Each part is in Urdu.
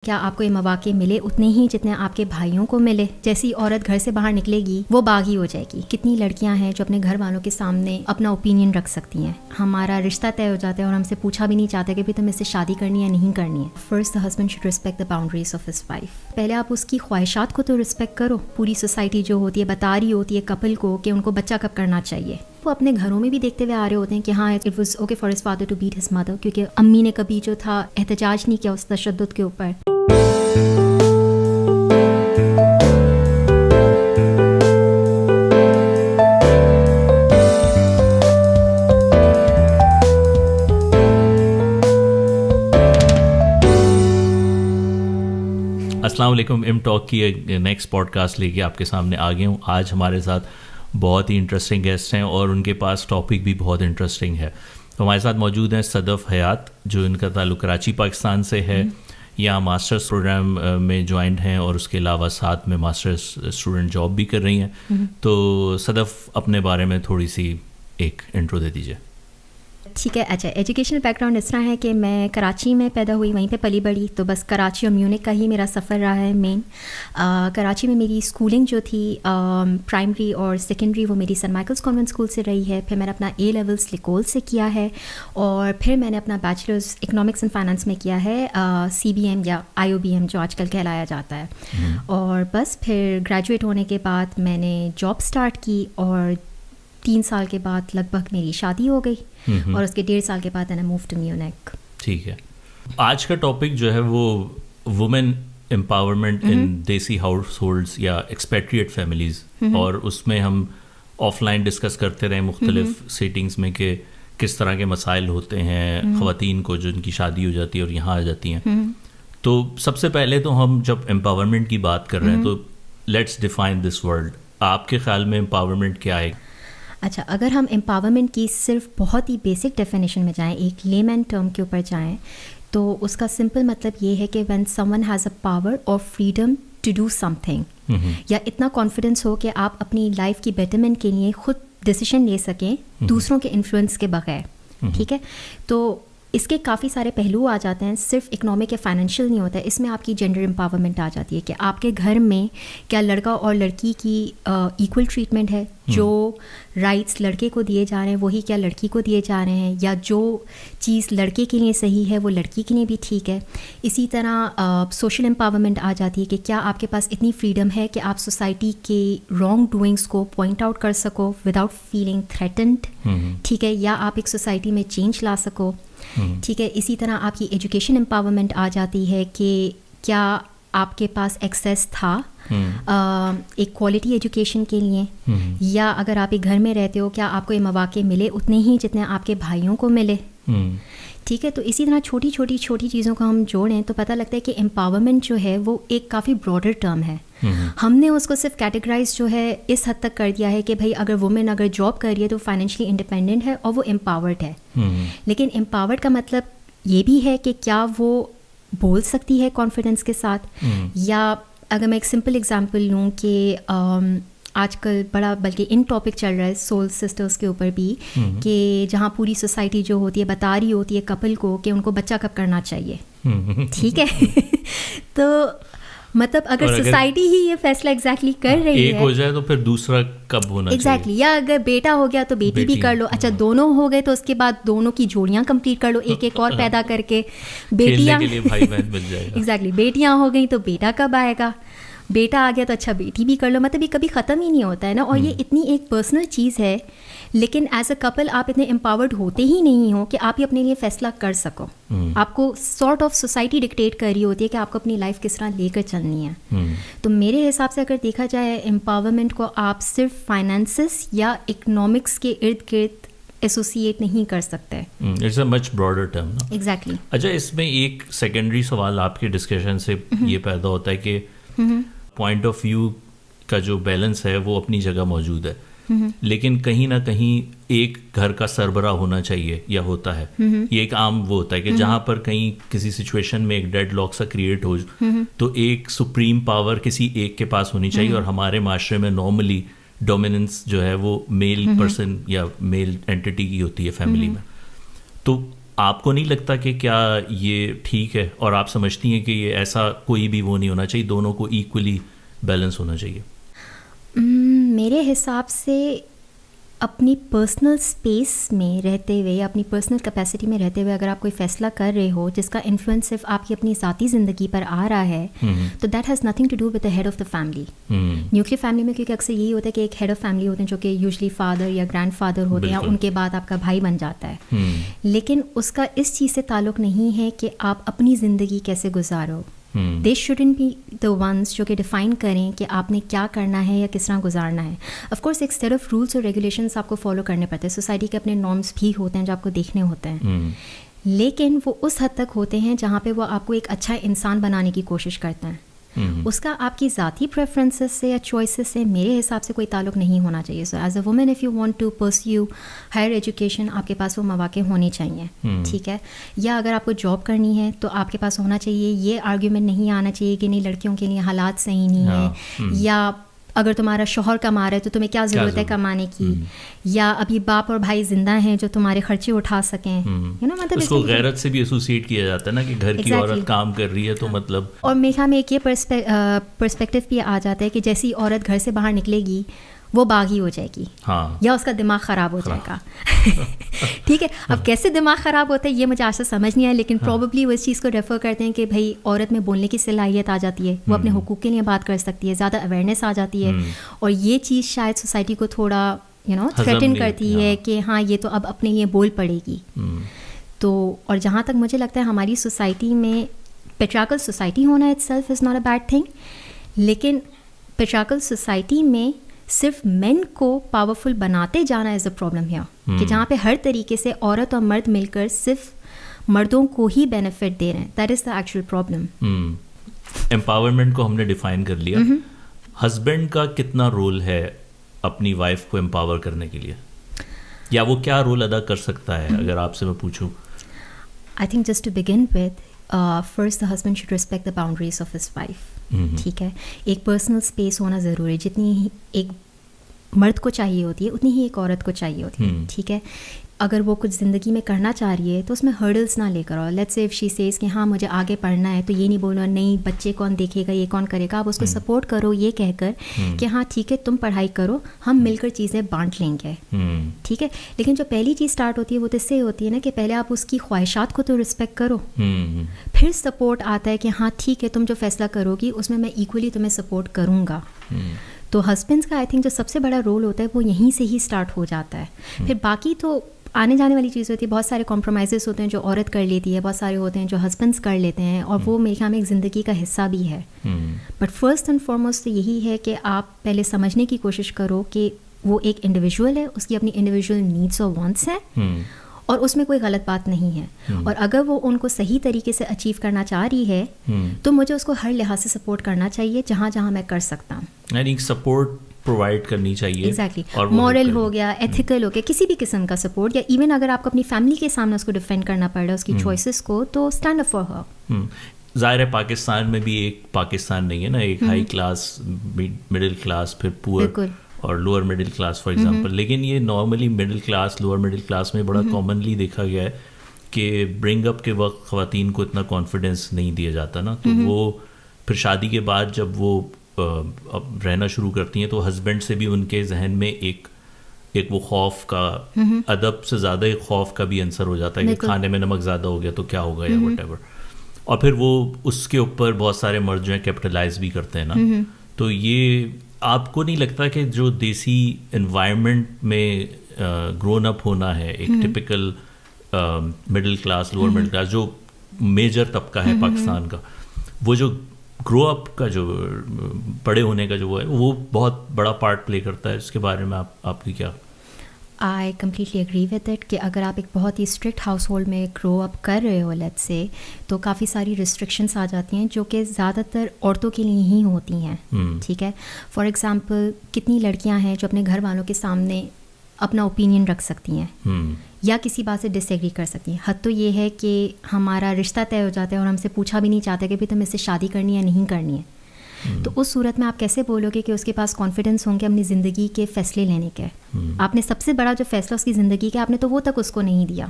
کیا آپ کو یہ مواقع ملے اتنے ہی جتنے آپ کے بھائیوں کو ملے؟ جیسی عورت گھر سے باہر نکلے گی وہ باغی ہو جائے گی. کتنی لڑکیاں ہیں جو اپنے گھر والوں کے سامنے اپنا اوپینین رکھ سکتی ہیں. ہمارا رشتہ طے ہو جاتا ہے اور ہم سے پوچھا بھی نہیں چاہتے کہ تم اس سے شادی کرنی ہے نہیں کرنی ہے. First the husband should respect the boundaries of his wife. پہلے آپ اس کی خواہشات کو تو رسپیکٹ کرو. پوری سوسائٹی جو ہوتی ہے بتا رہی ہوتی ہے کپل کو کہ ان کو بچہ کب کرنا چاہیے. وہ اپنے گھروں میں بھی دیکھتے ہوئے آ رہے ہوتے ہیں کہ ہاں it was okay for his father to beat his mother, کیونکہ امی نے کبھی جو تھا احتجاج نہیں کیا اس تشدد کے اوپر. السلام علیکم. ایم ٹاک کی نیکسٹ پوڈ کاسٹ لے کے آپ کے سامنے آ گیا ہوں. آج ہمارے ساتھ بہت ہی انٹرسٹنگ گیسٹ ہیں اور ان کے پاس ٹاپک بھی بہت انٹرسٹنگ ہے. تو ہمارے ساتھ موجود ہیں صدف حیات، جو ان کا تعلق کراچی پاکستان سے ہے. یہاں ماسٹرس پروگرام میں جوائنڈ ہیں اور اس کے علاوہ ساتھ میں ماسٹرس اسٹوڈنٹ جاب بھی کر رہی ہیں. تو صدف اپنے بارے میں تھوڑی سی ایک انٹرو دے دیجیے. ٹھیک ہے. اچھا، ایجوکیشنل بیک گراؤنڈ اس طرح ہے کہ میں کراچی میں پیدا ہوئی، وہیں پہ پلی بڑھی. تو بس کراچی اور میونک کا ہی میرا سفر رہا ہے مین. کراچی میں میری اسکولنگ جو تھی پرائمری اور سیکنڈری وہ میری سینٹ مائیکلس کانوینٹ اسکول سے رہی ہے. پھر میں نے اپنا اے لیولس لیکول سے کیا ہے اور پھر میں نے اپنا بیچلرز اکنامکس اینڈ فائنانس میں کیا ہے CBM یا IOBM جو آج کل کہلایا جاتا ہے. اور بس پھر گریجویٹ ہونے کے بعد میں نے جاب اسٹارٹ کی اور 3 سال کے بعد لگ بھگ میری شادی ہو گئی اور اس کے 1.5 سال کے بعد میں نے موو ٹو میونک. ٹھیک ہے. آج کا ٹاپک جو ہے وہ وومن امپاورمنٹ ان دیسی ہاؤس ہولڈس یا ایکسپیٹریٹ فیملیز، اور اس میں ہم آف لائن ڈسکس کرتے رہے مختلف سیٹنگز میں کہ کس طرح کے مسائل ہوتے ہیں خواتین کو جو ان کی شادی ہو جاتی ہے اور یہاں آ جاتی ہیں. تو سب سے پہلے تو ہم جب امپاورمنٹ کی بات کر رہے ہیں تو لیٹس ڈیفائن دس ورڈ. آپ کے خیال میں امپاورمنٹ کیا ہے؟ اچھا، اگر ہم امپاورمنٹ کی صرف بہت ہی بیسک ڈیفینیشن میں جائیں، ایک لیمین ٹرم کے اوپر جائیں، تو اس کا سمپل مطلب یہ ہے کہ when someone has a power اور freedom to do something, یا اتنا کانفیڈنس ہو کہ آپ اپنی لائف کی بیٹرمنٹ کے لیے خود ڈیسیشن لے سکیں دوسروں کے انفلوئنس کے بغیر. ٹھیک ہے. تو اس کے کافی سارے پہلو آ جاتے ہیں، صرف اکنامک یا فائنینشیل نہیں ہوتا ہے. اس میں آپ کی جینڈر امپاورمنٹ آ جاتی ہے کہ آپ کے گھر میں کیا لڑکا اور لڑکی کی ایکول ٹریٹمنٹ ہے، جو رائٹس لڑکے کو دیے جا رہے ہیں وہی کیا لڑکی کو دیے جا رہے ہیں، یا جو چیز لڑکے کے لیے صحیح ہے وہ لڑکی کے لیے بھی ٹھیک ہے. اسی طرح سوشل امپاورمنٹ آ جاتی ہے کہ کیا آپ کے پاس اتنی فریڈم ہے کہ آپ سوسائٹی کے رانگ ڈوئنگس کو پوائنٹ آؤٹ کر سکو وداؤٹ فیلنگ تھریٹنڈ. ٹھیک ہے. یا آپ ایک سوسائٹی میں چینج لا سکو. ٹھیک ہے. اسی طرح آپ کی ایجوکیشن امپاورمنٹ آ جاتی ہے کہ کیا آپ کے پاس ایکسیس تھا ایک کوالٹی ایجوکیشن کے لیے، یا اگر آپ ایک گھر میں رہتے ہو کیا آپ کو یہ مواقع ملے اتنے ہی جتنے آپ کے بھائیوں کو ملے. ٹھیک ہے. تو اسی طرح چھوٹی چیزوں کو ہم جوڑیں تو پتہ لگتا ہے کہ امپاورمنٹ جو ہے وہ ایک کافی براڈر ٹرم ہے. ہم نے اس کو صرف کیٹیگرائز جو ہے اس حد تک کر دیا ہے کہ بھائی اگر وومن اگر جاب کر رہی ہے تو فائنینشلی انڈیپینڈنٹ ہے اور وہ امپاورڈ ہے. لیکن امپاورڈ کا مطلب یہ بھی ہے کہ کیا وہ بول سکتی ہے کانفیڈنس کے ساتھ. یا اگر میں ایک سمپل اگزامپل لوں کہ آج کل بڑا بلکہ ان ٹاپک چل رہا ہے سول سسٹرس کے اوپر بھی، کہ جہاں پوری سوسائٹی جو ہوتی ہے بتا رہی ہوتی ہے کپل کو کہ ان کو بچہ کب کرنا چاہیے. ٹھیک ہے. تو مطلب اگر سوسائٹی ہی یہ فیصلہ ایگزیکٹلی کر رہی ہے، ایک ہو جائے تو پھر دوسرا کب ہونا چاہیے. ایگزیکٹلی. یا اگر بیٹا ہو گیا تو بیٹی بھی کر لو. اچھا دونوں ہو گئے تو اس کے بعد دونوں کی جوڑیاں کمپلیٹ کر لو، ایک اور پیدا کر کے. بیٹیاں ایگزیکٹلی بیٹیاں ہو گئیں تو بیٹا کب آئے گا، بیٹا آ گیا تو اچھا بیٹی بھی کر لو. مطلب یہ کبھی ختم ہی نہیں ہوتا ہے نا. اور یہ اتنی ایک پرسنل چیز ہے، لیکن ایز اے کپل آپ اتنے امپاورڈ ہوتے ہی نہیں ہو کہ آپ یہ اپنے لیے فیصلہ کر سکو. آپ کو سارٹ آف سوسائٹی ڈکٹیٹ کر رہی ہوتی ہے کہ آپ کو اپنی لائف کس طرح لے کر چلنی ہے. تو میرے حساب سے اگر دیکھا جائے امپاورمنٹ کو آپ صرف فائنانسز یا اکنامکس کے ارد گرد ایسوسیٹ نہیں کر سکتے. It's a much broader term. Exactly. اچھا، اس میں ایک سیکنڈری سوال آپ کے ڈسکشن سے یہ پیدا ہوتا ہے کہ پوائنٹ آف ویو کا جو بیلنس ہے وہ اپنی جگہ موجود ہے، لیکن کہیں نہ کہیں ایک گھر کا سربراہ ہونا چاہیے یا ہوتا ہے. یہ ایک عام وہ ہوتا ہے کہ جہاں پر کہیں کسی سچویشن میں ایک ڈیڈ لاک سا کریٹ ہو تو ایک سپریم پاور کسی ایک کے پاس ہونی چاہیے. اور ہمارے معاشرے میں نارملی ڈومیننس جو ہے وہ میل پرسن یا میل اینٹی کی ہوتی ہے فیملی میں. تو آپ کو نہیں لگتا کہ کیا یہ ٹھیک ہے، اور آپ سمجھتی ہیں کہ یہ ایسا کوئی بھی وہ نہیں ہونا چاہیے، دونوں کو ایکولی بیلنس ہونا چاہیے؟ میرے حساب سے اپنی پرسنل اسپیس میں رہتے ہوئے یا اپنی پرسنل کیپیسٹی میں رہتے ہوئے اگر آپ کوئی فیصلہ کر رہے ہو جس کا انفلوئنس صرف آپ کی اپنی ذاتی زندگی پر آ رہا ہے تو that has nothing to do with the head of the family. Nuclear family میں کیونکہ اکثر یہی ہوتا ہے کہ ایک ہیڈ آف فیملی ہوتے ہیں جو کہ یوزلی فادر یا گرینڈ فادر ہوتے ہیں، ان کے بعد آپ کا بھائی بن جاتا ہے. لیکن اس کا اس چیز سے تعلق نہیں ہے کہ آپ اپنی زندگی کیسے گزارو. دے شوڈنٹ بی دا ونس جو کہ ڈیفائن کریں کہ آپ نے کیا کرنا ہے یا کس طرح گزارنا ہے. آف کورس ایک سیٹ آف رولس اور ریگولیشنس آپ کو فالو کرنے پڑتے ہیں، سوسائٹی کے اپنے نارمس بھی ہوتے ہیں جو آپ کو دیکھنے ہوتے ہیں، لیکن وہ اس حد تک ہوتے ہیں جہاں پہ وہ آپ کو ایک اچھا انسان بنانے کی کوشش کرتے ہیں. اس کا آپ کی ذاتی پریفرنسز سے یا چوائسیز سے میرے حساب سے کوئی تعلق نہیں ہونا چاہیے. So as a woman if you want to pursue higher education, آپ کے پاس وہ مواقع ہونے چاہیے، ٹھیک ہے. یا اگر آپ کو جاب کرنی ہے تو آپ کے پاس ہونا چاہیے. یہ آرگیومنٹ نہیں آنا چاہیے کہ نہیں لڑکیوں کے لیے حالات صحیح نہیں ہیں، یا اگر تمہارا شوہر کما رہا ہے تو تمہیں کیا ضرورت ہے کمانے کی، یا ابھی باپ اور بھائی زندہ ہیں جو تمہارے خرچے اٹھا سکیں. مطلب اس کو غیرت سے بھی ایسوسیٹ کیا جاتا ہے نا کہ گھر کی عورت کام کر رہی ہے تو مطلب. اور میرے خیال میں ایک یہ پرسپیکٹو بھی آ جاتا ہے کہ جیسی عورت گھر سے باہر نکلے گی وہ باغی ہو جائے گی یا اس کا دماغ خراب ہو جائے گا. ٹھیک ہے، اب کیسے دماغ خراب ہوتا ہے یہ مجھے آج سے سمجھ نہیں آیا، لیکن پروبیبلی وہ اس چیز کو ریفر کرتے ہیں کہ بھائی عورت میں بولنے کی صلاحیت آ جاتی ہے، وہ اپنے حقوق کے لیے بات کر سکتی ہے، زیادہ اویئرنیس آ جاتی ہے. اور یہ چیز شاید سوسائٹی کو تھوڑا تھریٹن کرتی ہے کہ ہاں یہ تو اب اپنے لیے بول پڑے گی. تو اور جہاں تک مجھے لگتا ہے ہماری سوسائٹی میں پیٹریارکل سوسائٹی ہونا it self is not a bad thing, لیکن پیٹریارکل سوسائٹی میں صرف مین کو پاورفل بناتے جانا از اے پرابلم ہے، کہ جہاں پہ ہر طریقے سے عورت اور مرد مل کر صرف مردوں کو ہی بینیفٹ دے رہے ہیں. That is the actual problem. Empowerment کو ہم نے ڈیفائن کر لیا. ہسبینڈ کا کتنا رول ہے اپنی وائف کو امپاور کرنے کے لیے، یا وہ کیا رول ادا کر سکتا ہے اگر آپ سے میں پوچھوں؟ I think just to begin with first the husband should respect the boundaries of his wife. ٹھیک ہے، ایک پرسنل اسپیس ہونا ضروری ہے. جتنی ایک مرد کو چاہیے ہوتی ہے اتنی ہی ایک عورت کو چاہیے ہوتی ہے. ٹھیک ہے، اگر وہ کچھ زندگی میں کرنا چاہ رہی ہے تو اس میں ہرڈلس نہ لے کر آؤ. Let's say if she says کہ ہاں مجھے آگے پڑھنا ہے تو یہ نہیں بولنا نہیں بچے کون دیکھے گا، یہ کون کرے گا. آپ اس کو سپورٹ کرو یہ کہہ کر کہ ہاں ٹھیک ہے تم پڑھائی کرو، ہم مل کر چیزیں بانٹ لیں گے. ٹھیک ہے، لیکن جو پہلی چیز اسٹارٹ ہوتی ہے وہ تو اس سے ہوتی ہے نا کہ پہلے آپ اس کی خواہشات کو تو رسپیکٹ کرو، پھر سپورٹ آتا ہے کہ ہاں ٹھیک ہے تم جو فیصلہ کرو گی اس میں ایکولی تمہیں سپورٹ کروں گا. تو ہسبینڈس کا آئی تھنک جو سب سے بڑا رول ہوتا ہے وہ یہیں سے ہی اسٹارٹ ہو جاتا ہے. پھر باقی تو آنے جانے والی چیز ہوتی ہے. بہت سارے کمپرومائزز ہوتے ہیں جو عورت کر لیتی ہے، بہت سارے ہوتے ہیں جو ہسبینڈس کر لیتے ہیں، اور وہ میرے خیال میں ایک زندگی کا حصہ بھی ہے. بٹ فرسٹ اینڈ فارموسٹ تو یہی ہے کہ آپ پہلے سمجھنے کی کوشش کرو کہ وہ ایک انڈیویژول ہے، اس کی اپنی انڈیویژول نیڈس اور وانٹس ہیں، اور اس میں کوئی غلط بات نہیں ہے. اور اگر وہ ان کو صحیح طریقے سے اچیو کرنا چاہ رہی ہے تو مجھے اس کو ہر لحاظ سے سپورٹ کرنا چاہیے جہاں جہاں میں کر سکتا ہوں. یعنی سپورٹ پرووائڈ کرنی چاہیے. ایگزیکٹلی، مورل ہو گیا، ایتھیکل ہو گیا، کسی بھی قسم کا سپورٹ. یا ایون اگر آپ کو اپنی فیملی کے سامنے اس کو ڈیفینڈ کرنا پڑ رہا ہے اس کی چوائسیز کو، تو اسٹینڈ اپ فار ہر. ظاہر ہے پاکستان میں بھی ایک پاکستان نہیں ہے نا، ایک ہائی کلاس، مڈل کلاس، پھر پور اور lower middle class for example. لیکن یہ normally middle class, lower middle class میں بڑا کامنلی دیکھا گیا ہے کہ برنگ اپ کے وقت خواتین کو اتنا کانفیڈینس نہیں دیا جاتا نا. تو وہ پھر شادی کے بعد جب وہ اب رہنا شروع کرتی ہیں تو ہسبینڈ سے بھی ان کے ذہن میں ایک وہ خوف کا، ادب سے زیادہ ایک خوف کا بھی عنصر ہو جاتا ہے کہ کھانے میں نمک زیادہ ہو گیا تو کیا ہوگا یا وٹ ایور. اور پھر وہ اس کے اوپر بہت سارے مرد جو ہیں کیپٹلائز بھی کرتے ہیں نا. تو یہ آپ کو نہیں لگتا کہ جو دیسی انوائرمنٹ میں گرون اپ ہونا ہے، ایک typical middle class, lower middle class جو میجر طبقہ ہے پاکستان کا، وہ جو گرو اپ کا جو بڑے ہونے کا جو وہ ہے وہ بہت بڑا پارٹ پلے کرتا ہے؟ اس کے بارے میں آپ کی کیا؟ I completely agree with it کہ اگر آپ ایک بہت ہی اسٹرکٹ ہاؤس ہولڈ میں گرو اپ کر رہے ہو لیٹس سے، تو کافی ساری ریسٹرکشنس آ جاتی ہیں جو کہ زیادہ تر عورتوں کے لیے ہی ہوتی ہیں. ٹھیک ہے، فار ایگزامپل کتنی لڑکیاں ہیں جو اپنے گھر والوں کے سامنے اپنا اوپینین رکھ سکتی ہیں یا کسی بات سے ڈس ایگری کر سکتی ہیں. حد تو یہ ہے کہ ہمارا رشتہ طے ہو جاتا ہے اور ہم سے پوچھا بھی نہیں چاہتے کہ بھی تم اس سے شادی کرنی ہے یا نہیں کرنی ہے. تو اس صورت میں آپ کیسے بولو گے کہ اس کے پاس کانفیڈنس ہوں گے اپنی زندگی کے فیصلے لینے کے؟ آپ نے سب سے بڑا جو فیصلہ اس کی زندگی کا آپ نے تو وہ تک اس کو نہیں دیا.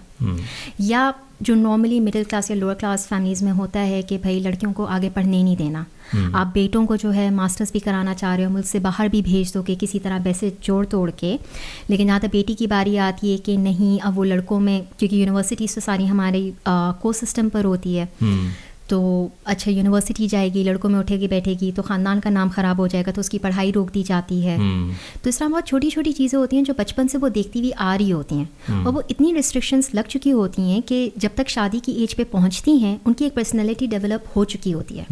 یا جو نارملی مڈل کلاس یا لوور کلاس فیملیز میں ہوتا ہے کہ بھائی لڑکیوں کو آگے پڑھنے نہیں دینا, آپ بیٹوں کو جو ہے ماسٹرز بھی کرانا چاہ رہے ہو, ملک سے باہر بھی بھیج دو گے کسی طرح ویسے جوڑ توڑ کے, لیکن جہاں تک بیٹی کی باری آتی ہے کہ نہیں اب وہ لڑکوں میں, کیونکہ یونیورسٹیز تو ساری ہماری کو سسٹم پر ہوتی ہے, تو اچھا یونیورسٹی جائے گی, لڑکوں میں اٹھے گی بیٹھے گی تو خاندان کا نام خراب ہو جائے گا, تو اس کی پڑھائی روک دی جاتی ہے. تو اس طرح بہت چھوٹی چھوٹی چیزیں ہوتی ہیں جو بچپن سے وہ دیکھتی ہوئی آ رہی ہوتی ہیں, اور وہ اتنی ریسٹرکشنس لگ چکی ہوتی ہیں کہ جب تک شادی کی ایج پہ پہنچتی ہیں ان کی ایک پرسنالٹی ڈیولپ ہو چکی ہوتی ہے.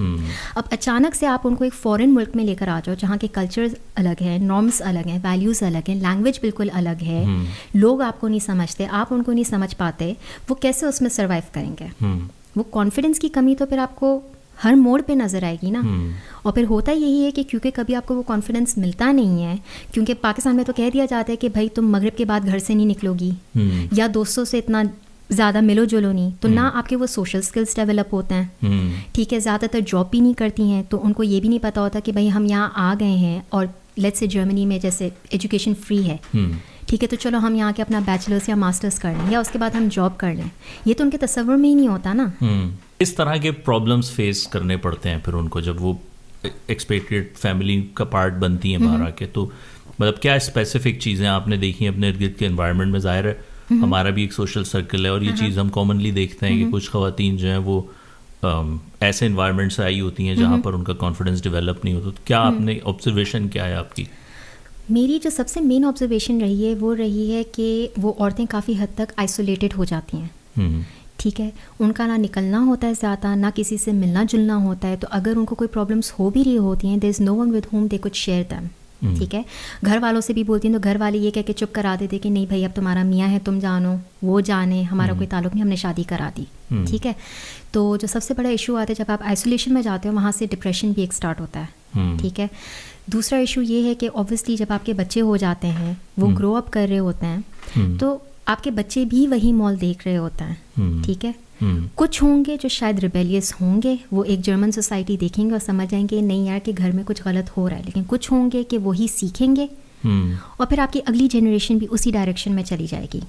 اب اچانک سے آپ ان کو ایک فورن ملک میں لے کر آ جاؤ جہاں کے کلچرز الگ ہیں, نارمس الگ ہیں, ویلیوز الگ ہیں, لینگویج بالکل الگ ہے, لوگ آپ کو نہیں سمجھتے, آپ ان کو نہیں سمجھ پاتے, وہ کیسے اس میں سروائیو کریں گے؟ وہ کانفیڈنس کی کمی تو پھر آپ کو ہر موڑ پہ نظر آئے گی نا. اور پھر ہوتا یہی ہے کہ کیونکہ کبھی آپ کو وہ کانفیڈنس ملتا نہیں ہے, کیونکہ پاکستان میں تو کہہ دیا جاتا ہے کہ بھائی تم مغرب کے بعد گھر سے نہیں نکلو گی, یا دوستوں سے اتنا زیادہ ملو جلو نہیں, تو نہ آپ کے وہ سوشل اسکلس ڈیولپ ہوتے ہیں, ٹھیک ہے, زیادہ تر جاب بھی نہیں کرتی ہیں, تو ان کو یہ بھی نہیں پتہ ہوتا کہ بھائی ہم یہاں آ گئے ہیں اور لیٹس سے جرمنی میں جیسے ایجوکیشن فری ہے, ٹھیک ہے, تو چلو ہم یہاں کے اپنا بیچلرس یا ماسٹرس کر لیں یا اس کے بعد ہم جاب کر لیں. یہ تو ان کے تصور میں ہی نہیں ہوتا نا. اس طرح کے پرابلمس فیس کرنے پڑتے ہیں پھر ان کو جب وہ ایکسپیٹریٹ فیملی کا پارٹ بنتی ہیں باہر آ کے. تو مطلب کیا اسپیسیفک چیزیں آپ نے دیکھی ہیں اپنے ارد گرد کے انوائرمنٹ میں؟ ظاہر ہے ہمارا بھی ایک سوشل سرکل ہے اور یہ چیز ہم کامنلی دیکھتے ہیں کہ کچھ خواتین جو ہیں وہ ایسے انوائرمنٹ سے آئی ہوتی ہیں جہاں پر ان کا کانفیڈنس ڈیولپ نہیں ہوتا. تو کیا آپ نے آبزرویشن کیا ہے آپ کی؟ میری جو سب سے مین آبزرویشن رہی ہے وہ رہی ہے کہ وہ عورتیں کافی حد تک آئسولیٹڈ ہو جاتی ہیں, ٹھیک ہے, ان کا نہ نکلنا ہوتا ہے زیادہ, نہ کسی سے ملنا جلنا ہوتا ہے, تو اگر ان کو کوئی پرابلمس ہو بھی رہی ہوتی ہیں there is no one with whom they could share them, ٹھیک ہے. گھر والوں سے بھی بولتی ہیں تو گھر والے یہ کہہ کے چپ کرا دیتے کہ نہیں بھائی اب تمہارا میاں ہے, تم جانو, وہ جانے, ہمارا کوئی تعلق نہیں, ہم نے شادی کرا دی, ٹھیک ہے. تو جو سب سے بڑا ایشو آتا ہے جب آپ آئسولیشن میں جاتے ہو, وہاں سے ڈپریشن بھی ایک اسٹارٹ ہوتا ہے, ٹھیک ہے. دوسرا ایشو یہ ہے کہ اوبویسلی جب آپ کے بچے ہو جاتے ہیں, وہ گرو اپ کر رہے ہوتے ہیں, تو آپ کے بچے بھی وہی مال دیکھ رہے ہوتے ہیں, ٹھیک ہے. کچھ ہوں گے جو شاید ریبیلیس ہوں گے, وہ ایک جرمن سوسائٹی دیکھیں گے اور سمجھ جائیں گے نہیں یار کہ گھر میں کچھ غلط ہو رہا ہے, لیکن کچھ ہوں گے کہ وہی سیکھیں گے اور پھر آپ کی اگلی جنریشن بھی اسی ڈائریکشن میں چلی جائے گی.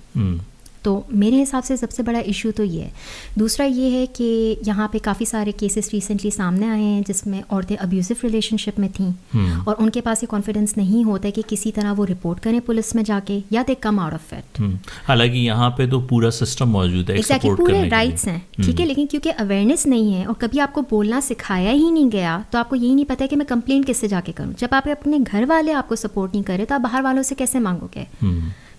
تو میرے حساب سے سب سے بڑا ایشو تو یہ ہے. دوسرا یہ ہے کہ یہاں پہ کافی سارے کیسز ریسنٹلی سامنے آئے ہیں جس میں عورتیں ابیوزو ریلیشن شپ میں تھیں اور ان کے پاس یہ کانفیڈنس نہیں ہوتا ہے کہ کسی طرح وہ رپورٹ کریں پولیس میں جا کے, یا دے کم آؤٹ آف اٹ. حالانکہ یہاں پہ تو پورا سسٹم موجود ہے, ایگزیکٹلی پورے رائٹس ہیں, ٹھیک ہے, لیکن کیونکہ اویئرنیس نہیں ہے اور کبھی آپ کو بولنا سکھایا ہی نہیں گیا, تو آپ کو یہی نہیں پتا کہ میں کمپلینٹ کس سے جا کے کروں. جب آپ اپنے گھر والے آپ کو سپورٹ نہیں کرے تو آپ باہر والوں سے کیسے مانگو گے؟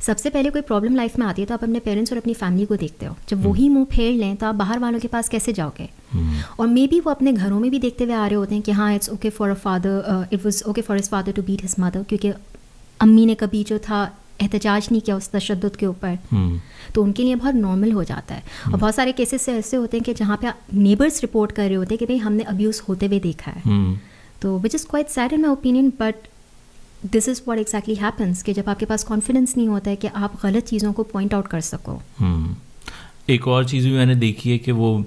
سب سے پہلے کوئی پرابلم لائف میں آتی ہے تو آپ اپنے پیرنٹس اور اپنی فیملی کو دیکھتے ہو, جب وہی منہ پھیر لیں تو آپ باہر والوں کے پاس کیسے جاؤ گے؟ اور مے بی وہ اپنے گھروں میں بھی دیکھتے ہوئے آ رہے ہوتے ہیں کہ ہاں it's okay for a father, it was okay for his father to beat his mother, کیونکہ امی نے کبھی جو تھا احتجاج نہیں کیا اس تشدد کے اوپر, تو ان کے لیے بہت نارمل ہو جاتا ہے. اور بہت سارے کیسز سے ایسے ہوتے ہیں کہ جہاں پہ نیبرس رپورٹ کر رہے ہوتے ہیں کہ بھائی ہم نے ابیوز ہوتے ہوئے دیکھا ہے, تو which is quite sad in my opinion, but this is what exactly happens کہ جب آپ کے پاس کانفیڈنس نہیں ہوتا ہے کہ آپ غلط چیزوں کو پوائنٹ آؤٹ کر سکو. ایک اور چیز بھی میں نے دیکھی ہے کہ وہ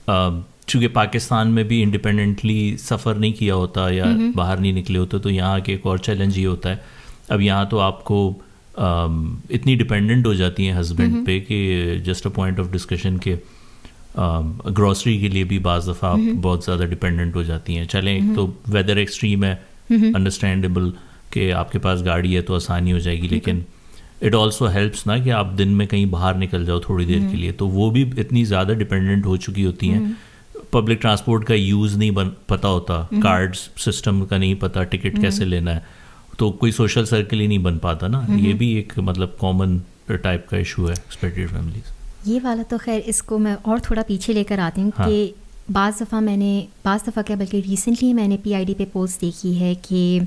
چونکہ پاکستان میں بھی انڈیپینڈنٹلی سفر نہیں کیا ہوتا یا باہر نہیں نکلے ہوتے, تو یہاں کے ایک اور چیلنج یہ ہوتا ہے, اب یہاں تو آپ کو اتنی ڈپینڈنٹ ہو جاتی ہیں ہسبینڈ پہ کہ just a point of discussion کہ گروسری کے لیے بھی بعض دفعہ آپ بہت زیادہ ڈپینڈنٹ ہو جاتی ہیں. چلیں ایک تو ویدر ایکسٹریم ہے, انڈرسٹینڈیبل کہ آپ کے پاس گاڑی ہے تو آسانی ہو جائے گی, لیکن اٹ آلسو ہیلپس نا کہ آپ دن میں کہیں باہر نکل جاؤ تھوڑی دیر کے لیے, تو وہ بھی اتنی زیادہ ڈپینڈنٹ ہو چکی ہوتی ہیں. پبلک ٹرانسپورٹ کا یوز نہیں پتہ ہوتا, کارڈ سسٹم کا نہیں پتہ, ٹکٹ کیسے لینا ہے, تو کوئی سوشل سرکل ہی نہیں بن پاتا نا. یہ بھی ایک مطلب کامن ٹائپ کا ایشو ہے ایکسپیکٹڈ فیملیز. یہ والا تو خیر اس کو میں اور تھوڑا پیچھے لے کر آتی ہوں کہ بعض دفعہ کیا بلکہ ریسنٹلی میں نے PID پہ پوسٹ دیکھی ہے کہ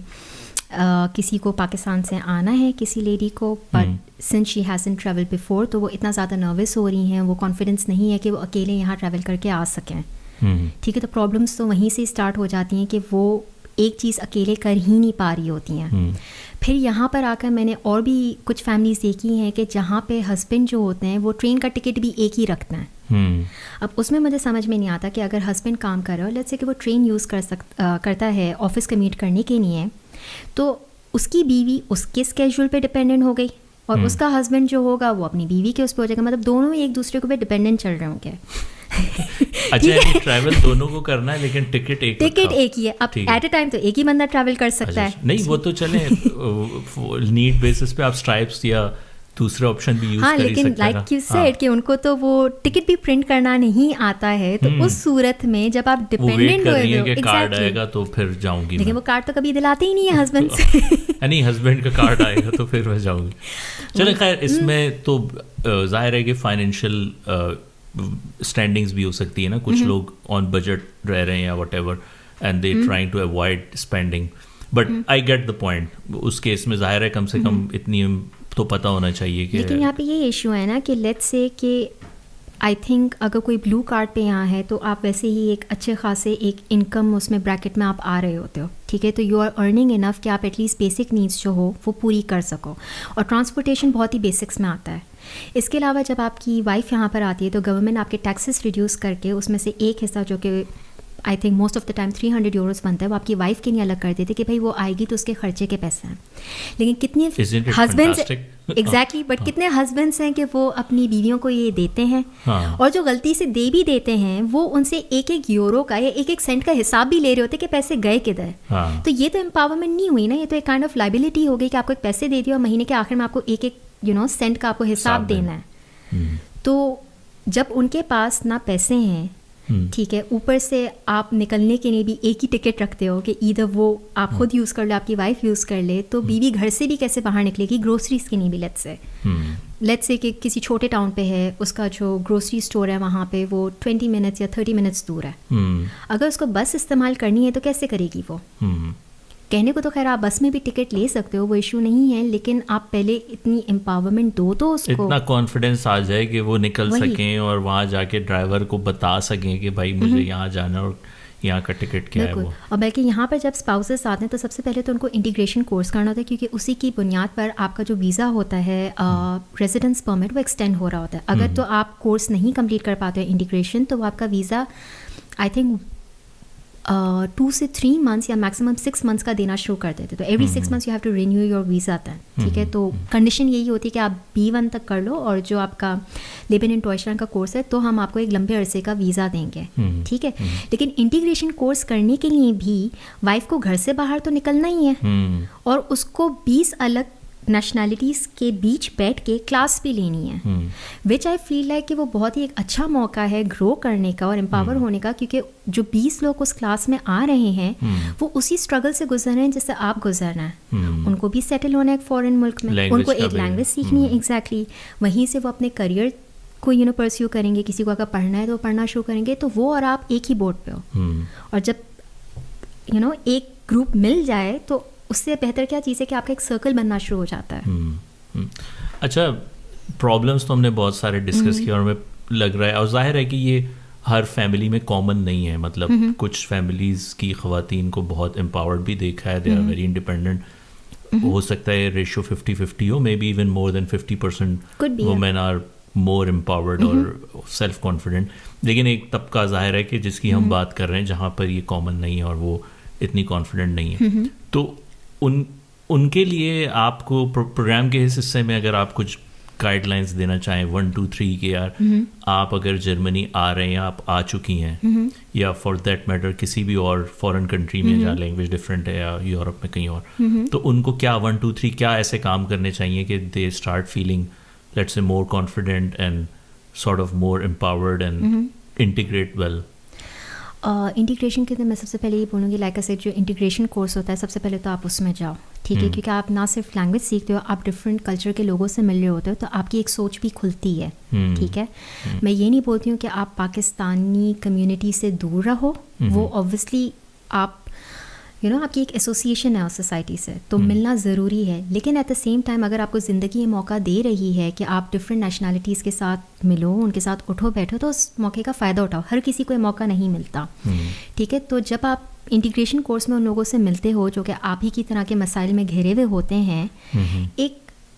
کسی کو پاکستان سے آنا ہے, کسی لیڈی کو, but since she hasn't travel before, تو وہ اتنا زیادہ نروس ہو رہی ہیں, وہ کانفیڈنس نہیں ہے کہ وہ اکیلے یہاں ٹریول کر کے آ سکیں, ٹھیک ہے. تو پرابلمس تو وہیں سے اسٹارٹ ہو جاتی ہیں کہ وہ ایک چیز اکیلے کر ہی نہیں پا رہی ہوتی ہیں. پھر یہاں پر آ کر میں نے اور بھی کچھ فیملیز دیکھی ہیں کہ جہاں پہ ہسبینڈ جو ہوتے ہیں وہ ٹرین کا ٹکٹ بھی ایک ہی رکھتے ہیں, اب اس میں مجھے سمجھ میں نہیں آتا کہ اگر ہسبینڈ کام کر رہا ہے، لیٹس سے کہ وہ ٹرین یوز کرتا ہے آفس کمیٹ کرنے کے لیے، تو اس کی بیوی اس کے اسکیجول پہ ڈپینڈنٹ ہو گئی اور اس کا ہسبینڈ جو ہوگا وہ اپنی بیوی کے اس پہ ہو جائے گا، مطلب دونوں ایک دوسرے کو پہ ڈپینڈنٹ چل رہے ہوں گے. اچھا ٹریول دونوں کو کرنا ہے لیکن ٹکٹ ایک ہی ہے. اب ایٹ اے ٹائم تو ایک ہی بندہ ٹریول کر سکتا ہے. نہیں وہ تو چلے نیڈ بیسس پہ آپ اسٹرائپس یا دوسرا آپشن بھی یوز کر ہی سکتے ہیں. لیکن لائک یو سیڈ کہ ان کو تو وہ ٹکٹ بھی پرنٹ کرنا نہیں آتا ہے، تو اس صورت میں جب آپ ڈپینڈنٹ ہوئے ہو کارڈ آئے گا تو پھر جاؤں گی، لیکن وہ کارڈ تو کبھی دلاتے ہی نہیں ہے ہسبینڈ سے. نہیں ہسبینڈ کا کارڈ آئے گا تو پھر میں جاؤں گی. چلے خیر اس میں تو ظاہر ہے کہ فائنینشیل اسٹینڈنگز بھی ہو سکتی ہے نا، کچھ لوگ آن بجٹ رہ رہے ہیں یا whatever and they trying to avoid spending, but I get the point. اس کیس میں ظاہر ہے کم سے کم اتنی تو پتہ ہونا چاہیے کہ. لیکن یہاں پہ یہ ایشو ہے نا کہ لیٹس سے کہ آئی تھنک اگر کوئی بلو کارڈ پہ یہاں ہے تو آپ ویسے ہی ایک اچھے خاصے ایک انکم اس میں بریکٹ میں آپ آ رہے ہوتے ہو، ٹھیک ہے، تو یو آر ارننگ انف کہ آپ ایٹ لیسٹ بیسک نیڈس جو ہو وہ پوری کر سکو، اور ٹرانسپورٹیشن بہت ہی بیسکس میں آتا ہے. اس کے علاوہ جب آپ کی وائف یہاں پر آتی ہے تو گورنمنٹ آپ کے ٹیکسز ریڈیوس کر کے اس میں سے ایک حصہ جو کہ I think most of the time 300 euros بنتا ہے، وہ آپ کی وائف کے لیے الگ کر دیتے کہ بھائی وہ آئے گی تو اس کے خرچے کے پیسے ہیں. لیکن کتنے ہسبینڈس ایگزیکٹلی بٹ کتنے ہسبینڈس ہیں کہ وہ اپنی بیویوں کو یہ دیتے ہیں، اور جو غلطی سے دے بھی دیتے ہیں وہ ان سے ایک ایک یورو کا یا ایک ایک سینٹ کا حساب بھی لے رہے ہوتے کہ پیسے گئے کدھر. تو یہ تو امپاورمنٹ نہیں ہوئی نا، یہ تو ایک کائنڈ آف لائبلٹی ہو گئی کہ آپ کو ایک پیسے دے دیا اور مہینے کے آخر میں آپ کو ایک ایک سینٹ کا آپ کو حساب دینا ہے. تو جب ان کے پاس نہ پیسے ہیں، ٹھیک ہے، اوپر سے آپ نکلنے کے لیے بھی ایک ہی ٹکٹ رکھتے ہو کہ ادھر وہ آپ خود یوز کر لو، آپ کی وائف یوز کر لے، تو بیوی گھر سے بھی کیسے باہر نکلے گی گروسریز کے لیے بھی. لیٹس سے کہ کسی چھوٹے ٹاؤن پہ ہے، اس کا جو گروسری اسٹور ہے وہاں پہ وہ 20 منٹس یا 30 منٹس دور ہے. اگر اس کو بس استعمال کرنی ہے تو کیسے کرے گی وہ؟ کہنے کو تو خیر آپ بس میں بھی ٹکٹ لے سکتے ہو، وہ ایشو نہیں ہے، لیکن آپ پہلے اتنی امپاورمنٹ دو تو اس کو اتنا کانفیڈینس آ جائے کہ وہ نکل سکیں اور وہاں جا کے ڈرائیور کو بتا سکیں کہ بھائی مجھے یہاں جانا اور یہاں کا ٹکٹ کیا ہے وہ. اور بلکہ یہاں پر جب اسپاؤسز آتے ہیں تو سب سے پہلے تو ان کو انٹیگریشن کورس کرنا ہوتا ہے، کیونکہ اسی کی بنیاد پر آپ کا جو ویزا ہوتا ہے ریزیڈنس پرمٹ وہ ایکسٹینڈ ہو رہا ہوتا ہے. اگر تو آپ کورس نہیں کمپلیٹ کر پاتے ہیں انٹیگریشن، تو وہ آپ کا ویزا آئی تھنک 2 سے 3 منتھس یا میکسیمم 6 منتھس کا دینا شروع کر دیتے. تو every 6 months you have to renew your visa آتا ہے، ٹھیک ہے. تو کنڈیشن یہی ہوتی ہے کہ آپ B1 تک کر لو، اور جو آپ کا لیبن ان ٹوائشن کا کورس ہے تو ہم آپ کو ایک لمبے عرصے کا ویزا دیں گے، ٹھیک ہے. لیکن انٹیگریشن کورس کرنے کے لیے بھی وائف کو گھر سے باہر تو نکلنا ہی ہے، اور اس کو 20 الگ نیشنلٹیز کے بیچ بیٹھ کے کلاس بھی لینی ہے، وچ آئی فیل لائک کہ وہ بہت ہی ایک اچھا موقع ہے گرو کرنے کا اور امپاور ہونے کا، کیونکہ جو 20 لوگ اس کلاس میں آ رہے ہیں وہ اسی اسٹرگل سے گزر رہے ہیں جس سے آپ گزرنا ہے. ان کو بھی سیٹل ہونا ہے ایک فارن ملک میں، ان کو ایک لینگویج سیکھنی ہے، ایگزیکٹلی وہیں سے وہ اپنے کریئر کو پرسیو کریں گے. کسی کو اگر پڑھنا ہے تو پڑھنا شروع کریں گے، تو وہ اور آپ ایک ہی بوٹ پہ ہو. اور جب ایک گروپ مل جائے تو اس سے بہتر کیا چیز ہے کہ آپ کا ایک سرکل بننا شروع ہو جاتا ہے. اچھا پرابلمس تو ہم نے بہت سارے ڈسکس کیے، اور ہمیں لگ رہا ہے اور ظاہر ہے کہ یہ ہر فیملی میں کامن نہیں ہے. مطلب کچھ فیملیز کی خواتین کو بہت امپاورڈ بھی دیکھا ہے، دے آر ویری انڈیپینڈنٹ. ہو سکتا ہے ریشو 50-50 ہو، may be even more than 50% women are more empowered اور سیلف کانفیڈنٹ. لیکن ایک طبقہ ظاہر ہے کہ جس کی ہم بات کر رہے ہیں جہاں پر یہ کامن نہیں ہے اور وہ اتنی کانفیڈنٹ نہیں ہے. تو ان کے لیے آپ کو پروگرام کے اس حصے میں اگر آپ کچھ گائیڈ لائنس دینا چاہیں 1 2 3 کہ یار آپ اگر جرمنی آ رہے ہیں، آپ آ چکی ہیں، یا فار دیٹ میٹر کسی بھی اور فارن کنٹری میں جہاں لینگویج ڈفرینٹ ہے یا یورپ میں کہیں اور، تو ان کو کیا 1 2 3 کیا ایسے کام کرنے چاہیے کہ they start feeling let's say more confident and sort of more empowered and integrate well. Integration کے لیے میں سب سے پہلے یہ بولوں گی لائک ایسے جو انٹیگریشن کورس ہوتا ہے سب سے پہلے تو آپ اس میں جاؤ، ٹھیک ہے، کیونکہ آپ نہ صرف لینگویج سیکھتے ہو، آپ ڈفرینٹ کلچر کے لوگوں سے مل رہے ہوتے ہو، تو آپ کی ایک سوچ بھی کھلتی ہے، ٹھیک ہے. میں یہ نہیں بولتی ہوں کہ آپ پاکستانی کمیونٹی سے دور رہو، وہ اوبویسلی آپ آپ کی ایک ایسوسیشن ہے اس سوسائٹی سے، تو ملنا ضروری ہے. لیکن ایٹ دا سیم ٹائم اگر آپ کو زندگی یہ موقع دے رہی ہے کہ آپ ڈفرینٹ نیشنلٹیز کے ساتھ ملو، ان کے ساتھ اٹھو بیٹھو، تو اس موقع کا فائدہ اٹھاؤ. ہر کسی کو یہ موقع نہیں ملتا، ٹھیک ہے. تو جب آپ انٹیگریشن کورس میں ان لوگوں سے ملتے ہو جو کہ آپ ہی کی طرح کے مسائل میں گھرے ہوئے ہوتے ہیں، ایک